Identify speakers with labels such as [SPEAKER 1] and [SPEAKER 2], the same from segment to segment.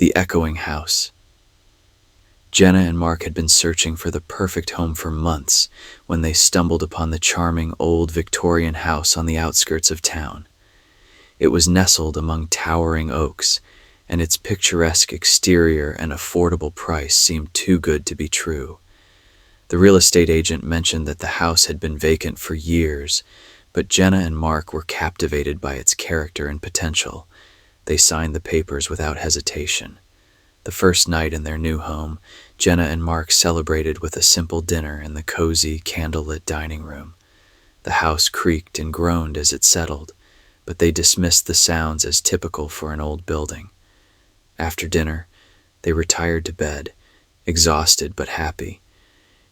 [SPEAKER 1] The echoing house. Jenna and Mark had been searching for the perfect home for months when they stumbled upon the charming old Victorian house on the outskirts of town. It was nestled among towering oaks, and its picturesque exterior and affordable price seemed too good to be true. The real estate agent mentioned that the house had been vacant for years, but Jenna and Mark were captivated by its character and potential. They signed the papers without hesitation. The first night in their new home, Jenna and Mark celebrated with a simple dinner in the cozy, candlelit dining room. The house creaked and groaned as it settled, but they dismissed the sounds as typical for an old building. After dinner, they retired to bed, exhausted but happy.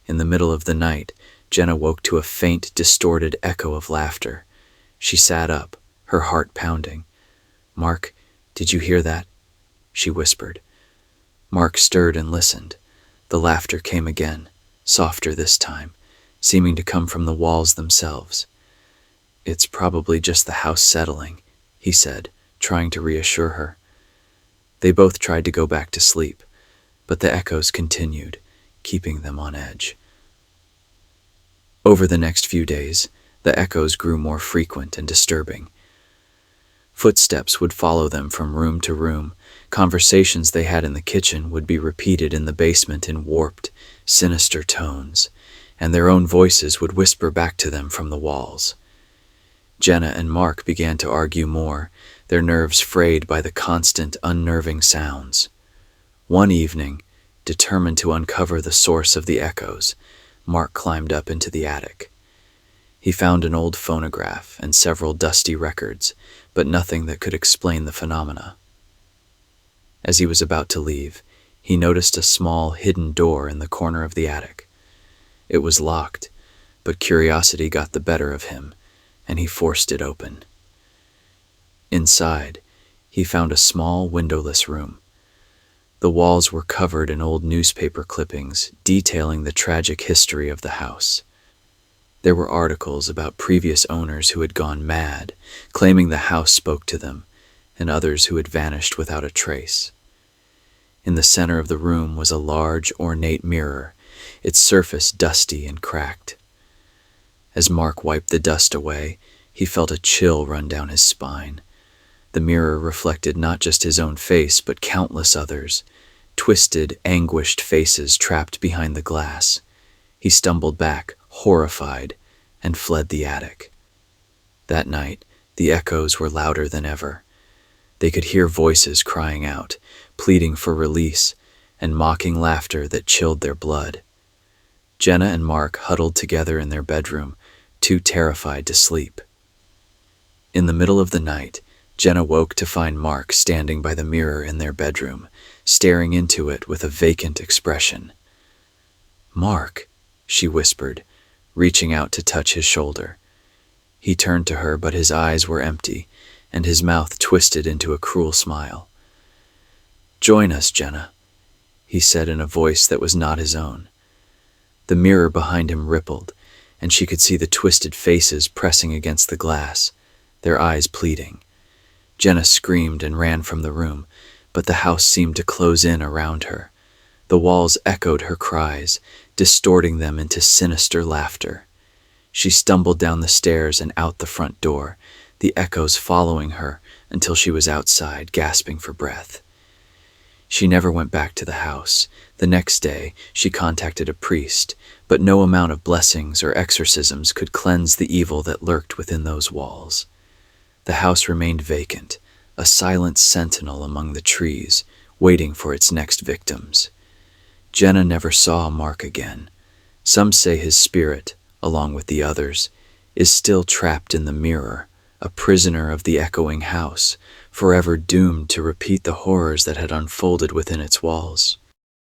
[SPEAKER 1] In the middle of the night, Jenna woke to a faint, distorted echo of laughter. She sat up, her heart pounding. "Mark, did you hear that?" she whispered. Mark stirred and listened. The laughter came again, softer this time, seeming to come from the walls themselves. "It's probably just the house settling," he said, trying to reassure her. They both tried to go back to sleep, but the echoes continued, keeping them on edge. Over the next few days, the echoes grew more frequent and disturbing. Footsteps would follow them from room to room. Conversations they had in the kitchen would be repeated in the basement in warped, sinister tones, and their own voices would whisper back to them from the walls. Jenna and Mark began to argue more, their nerves frayed by the constant, unnerving sounds. One evening, determined to uncover the source of the echoes, Mark climbed up into the attic. He found an old phonograph and several dusty records, but nothing that could explain the phenomena. As he was about to leave, he noticed a small, hidden door in the corner of the attic. It was locked, but curiosity got the better of him, and he forced it open. Inside, he found a small, windowless room. The walls were covered in old newspaper clippings detailing the tragic history of the house. There were articles about previous owners who had gone mad, claiming the house spoke to them, and others who had vanished without a trace. In the center of the room was a large, ornate mirror, its surface dusty and cracked. As Mark wiped the dust away, he felt a chill run down his spine. The mirror reflected not just his own face, but countless others, twisted, anguished faces trapped behind the glass. He stumbled back, horrified, and fled the attic. That night, the echoes were louder than ever. They could hear voices crying out, pleading for release, and mocking laughter that chilled their blood. Jenna and Mark huddled together in their bedroom, too terrified to sleep. In the middle of the night, Jenna woke to find Mark standing by the mirror in their bedroom, staring into it with a vacant expression. "Mark," she whispered, reaching out to touch his shoulder. He turned to her, but his eyes were empty, and his mouth twisted into a cruel smile. "Join us, Jenna," he said in a voice that was not his own. The mirror behind him rippled, and she could see the twisted faces pressing against the glass, their eyes pleading. Jenna screamed and ran from the room, but the house seemed to close in around her. The walls echoed her cries, distorting them into sinister laughter. She stumbled down the stairs and out the front door, the echoes following her until she was outside, gasping for breath. She never went back to the house. The next day, she contacted a priest, but no amount of blessings or exorcisms could cleanse the evil that lurked within those walls. The house remained vacant, a silent sentinel among the trees, waiting for its next victims. Jenna never saw Mark again. Some say his spirit, along with the others, is still trapped in the mirror, a prisoner of the echoing house, forever doomed to repeat the horrors that had unfolded within its walls.